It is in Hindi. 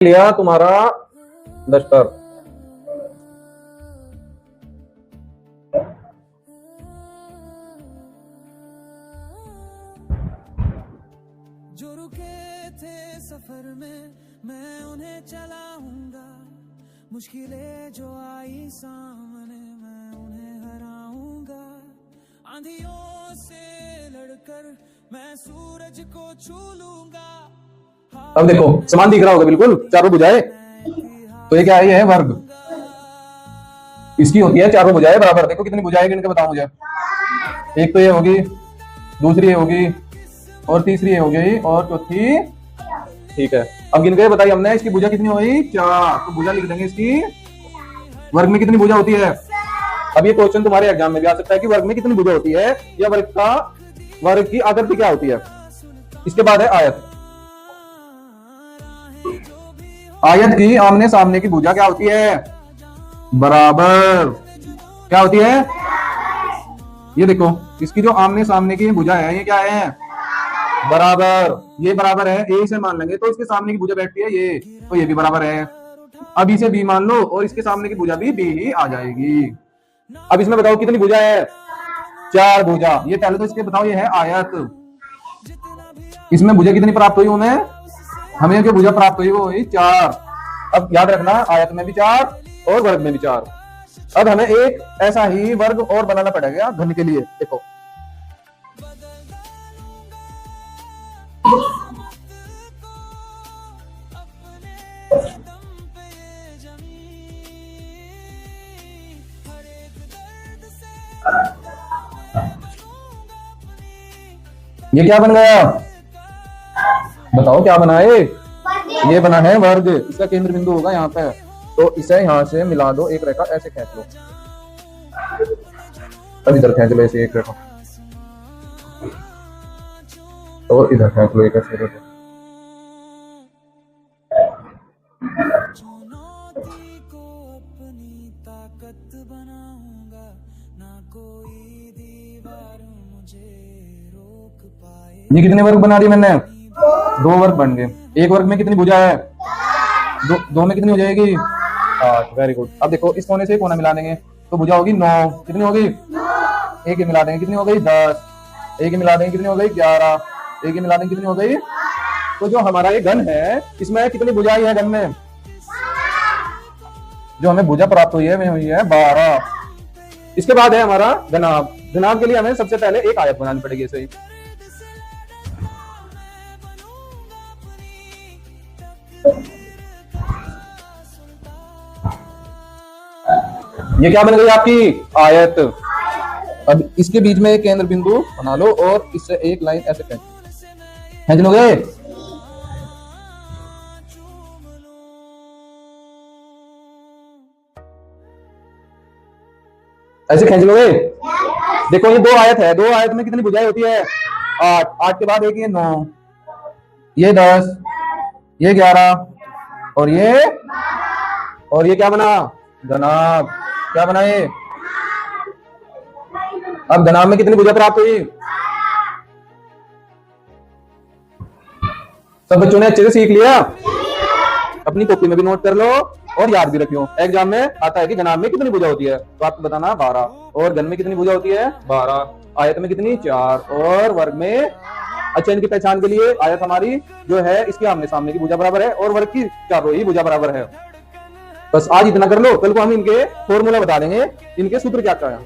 लिया तुम्हारा दस्तर। जो रुके थे सफर में मैं उन्हें चलाऊंगा, मुश्किलें जो आई सामने मैं उन्हें हराऊंगा, आंधियों से लड़कर मैं सूरज को छू लूंगा। अब देखो समान दिख रहा होगा बिल्कुल, चारों भुजाएं। तो ये क्या है? ये है वर्ग। इसकी होती है चारों भुजाएं बराबर। देखो कितनी भुजाएं गिन के बताओ मुझे। एक तो ये होगी, दूसरी ये होगी, और तीसरी ये हो गई, और चौथी। ठीक है, अब गिन के बताइए हमने इसकी भुजा कितनी हुई? 4। तो भुजा लिख देंगे इसकी। वर्ग में कितनी भुजा होती है? अब ये क्वेश्चन तुम्हारे एग्जाम में भी आ सकता है कि वर्ग में कितनी भुजा होती है, या वर्ग की आकृति क्या होती है। इसके बाद है आयत। आयत की आमने सामने की भुजा क्या होती है? बराबर। क्या होती है? ये देखो, इसकी जो आमने सामने की भुजा है ये क्या है? बराबर। ये बराबर है, ए से मान लेंगे तो इसके सामने की भुजा बैठती है ये, तो ये भी बराबर है। अब इसे बी मान लो और इसके सामने की भुजा भी बी ही आ जाएगी। अब इसमें बताओ कितनी भुजा है? 4 भुजा। ये पहले तो इसके बताओ, ये है आयत। इसमें भुजा कितनी प्राप्त हुई हमें जो भुजा प्राप्त हुई वो हुई 4। अब याद रखना, आयत में भी 4 और वर्ग में भी 4। अब हमें एक ऐसा ही वर्ग और बनाना पड़ेगा घन के लिए। देखो ये क्या बन गया? बताओ क्या बना है? ये बना है वर्ग। इसका केंद्र बिंदु होगा यहाँ पे, तो इसे यहाँ से मिला दो, एक रेखा ऐसे खींच लो। अब इधर खींच लो ऐसे एक रेखा, और इधर खींच लो एक ऐसे रेखा। चुनौती को अपनी ताकत बनाऊंगा, ना कोई दीवार मुझे रोक पाए। ये कितने वर्ग बना दिए मैंने? 2 वर्ग बन गए। एक वर्ग में कितनी भुजा है? दो में कितनी हो जाएगी? 8। Very good. अब देखो इस कोने से कोना मिला देंगे तो भुजा होगी 9। कितनी होगी? एक मिला देंगे कितनी हो गई? 10। एक मिला देंगे कितनी हो गई? 11। एक मिला देंगे कितनी हो गई? तो जो हमारा ये घन है इसमें कितनी भुजाएं है? घन में जो हमें भुजा प्राप्त हुई है वह हुई है 12। इसके बाद है हमारा घनाभ। घनाभ के लिए हमें सबसे पहले एक आयत बनानी पड़ेगी। ऐसे ही ये क्या बन गई आपकी? आयत। अब इसके बीच में एक केंद्र बिंदु बना लो और इससे एक लाइन ऐसे खींच लोगे। ऐसे खींच लोगे। देखो ये 2 आयत है, 2 आयत में कितनी भुजाएं होती है? 8। 8 के बाद एक ये 9, ये 10, ये 11, और ये क्या बना? घनाभ। क्या बना ये? अब घनाभ में कितनी भुजा प्राप्त हुई? सब बच्चों ने अच्छे से सीख लिया? अपनी कॉपी में भी नोट कर लो और याद भी रखियो। एग्जाम में आता है कि घनाभ में कितनी भुजा होती है, तो आपको बताना 12। और घन में कितनी भुजा होती है? 12। आयत में कितनी? 4। और वर्ग में, अच्छा इनकी पहचान के लिए आयत हमारी जो है इसके आमने सामने की भुजा बराबर है और वर्ग की चारों ही भुजा बराबर है। बस आज इतना कर लो, कल को हम इनके फॉर्मूला बता देंगे, इनके सूत्र क्या क्या है।